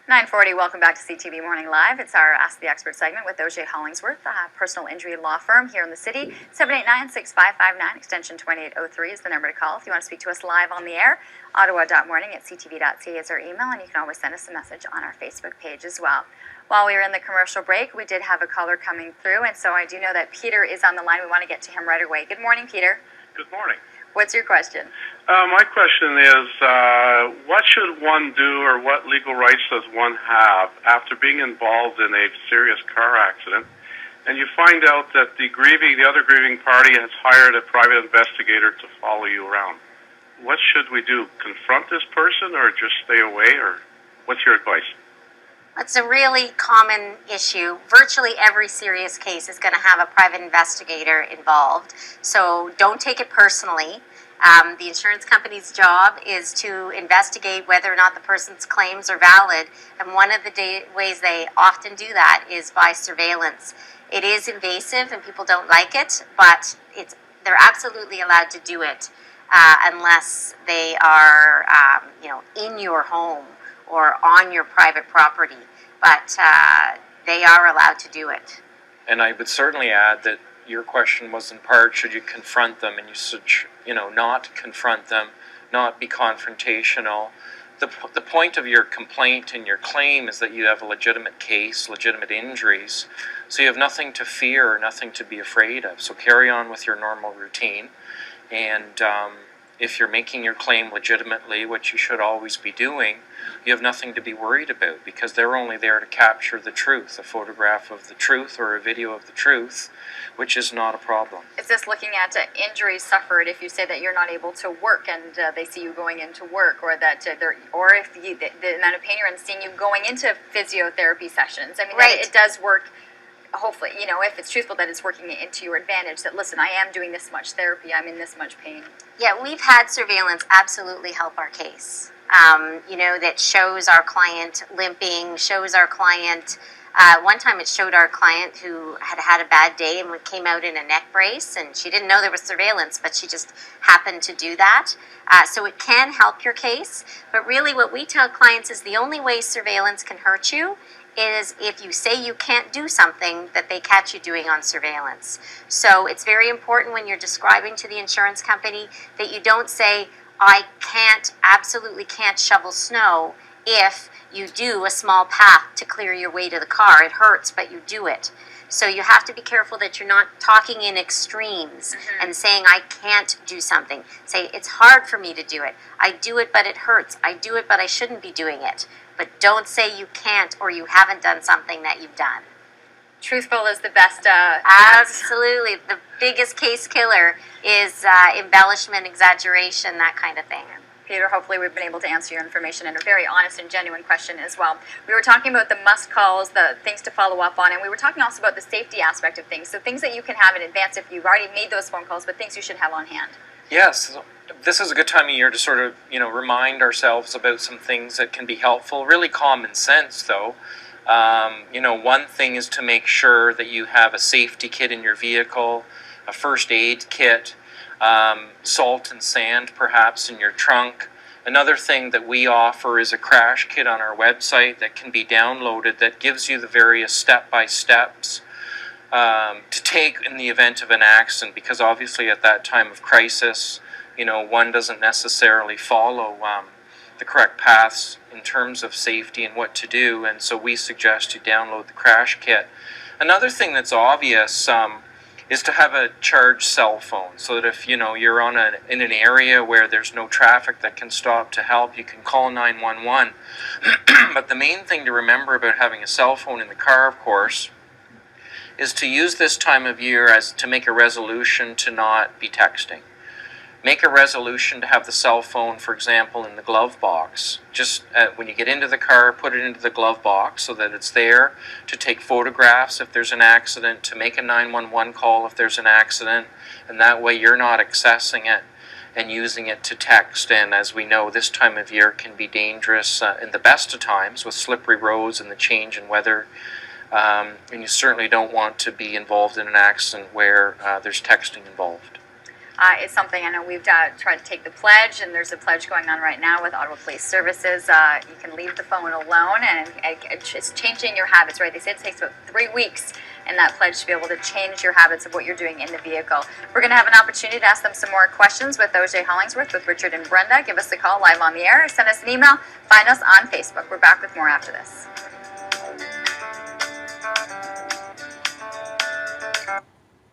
9:40, welcome back to CTV Morning Live. It's our Ask the Expert segment with O.J. Hollingsworth, personal injury law firm here in the city. 789-6559, extension 2803 is the number to call if you want to speak to us live on the air. Ottawa.morning@ctv.ca is our email, and you can always send us a message on our Facebook page as well. While we were in the commercial break, we did have a caller coming through, and so I do know that Peter is on the line. We want to get to him right away. Good morning, Peter. Good morning. What's your question? My question is, what should one do, or what legal rights does one have after being involved in a serious car accident, and you find out that the other grieving party has hired a private investigator to follow you around? What should we do? Confront this person, or just stay away, or what's your advice? It's a really common issue. Virtually every serious case is going to have a private investigator involved, so don't take it personally. The insurance company's job is to investigate whether or not the person's claims are valid, and one of the ways they often do that is by surveillance. It is invasive and people don't like it, but they're absolutely allowed to do it unless they are in your home or on your private property, but they are allowed to do it. And I would certainly add that your question was in part, should you confront them, and you should, not confront them, not be confrontational. The point of your complaint and your claim is that you have a legitimate case, legitimate injuries, so you have nothing to fear or nothing to be afraid of. So carry on with your normal routine, and if you're making your claim legitimately, which you should always be doing, you have nothing to be worried about, because they're only there to capture the truth, a photograph of the truth or a video of the truth, which is not a problem. Is this looking at injuries suffered if you say that you're not able to work and they see you going into work, or that or if the amount of pain you're in, seeing you going into physiotherapy sessions? I mean, right. It does work. Hopefully, if it's truthful, that it's working into your advantage, that, listen, I am doing this much therapy, I'm in this much pain. Yeah, we've had surveillance absolutely help our case. That shows our client limping, shows our client, one time it showed our client who had a bad day and came out in a neck brace, and she didn't know there was surveillance, but she just happened to do that. So it can help your case, but really what we tell clients is the only way surveillance can hurt you is if you say you can't do something that they catch you doing on surveillance. So it's very important when you're describing to the insurance company that you don't say, I absolutely can't shovel snow if you do a small path to clear your way to the car. It hurts, but you do it. So you have to be careful that you're not talking in extremes and saying, I can't do something. Say, it's hard for me to do it. I do it, but it hurts. I do it, but I shouldn't be doing it. But don't say you can't or you haven't done something that you've done. Truthful is the best. Absolutely. The biggest case killer is embellishment, exaggeration, that kind of thing. Peter, hopefully we've been able to answer your information in a very honest and genuine question as well. We were talking about the must calls, the things to follow up on, and we were talking also about the safety aspect of things. So things that you can have in advance if you've already made those phone calls, but things you should have on hand. Yes, this is a good time of year to sort of, remind ourselves about some things that can be helpful. Really common sense, though. One thing is to make sure that you have a safety kit in your vehicle, a first aid kit, salt and sand perhaps in your trunk. Another thing that we offer is a crash kit on our website that can be downloaded that gives you the various step-by-steps to take in the event of an accident, because obviously at that time of crisis, one doesn't necessarily follow the correct paths in terms of safety and what to do, and so we suggest you download the crash kit. Another thing that's obvious is to have a charged cell phone, so that if you're in an area where there's no traffic that can stop to help, you can call 911. But the main thing to remember about having a cell phone in the car, of course, is to use this time of year as to make a resolution to not be texting. Make a resolution to have the cell phone, for example, in the glove box. Just when you get into the car, put it into the glove box so that it's there to take photographs if there's an accident, to make a 911 call if there's an accident, and that way you're not accessing it and using it to text. And as we know, this time of year can be dangerous in the best of times with slippery roads and the change in weather. And you certainly don't want to be involved in an accident where there's texting involved. It's something I know we've tried to take the pledge, and there's a pledge going on right now with Ottawa Police Services. You can leave the phone alone, and it's changing your habits, right? They say it takes about 3 weeks in that pledge to be able to change your habits of what you're doing in the vehicle. We're going to have an opportunity to ask them some more questions with OJ Hollingsworth, with Richard and Brenda. Give us a call live on the air, or send us an email. Find us on Facebook. We're back with more after this.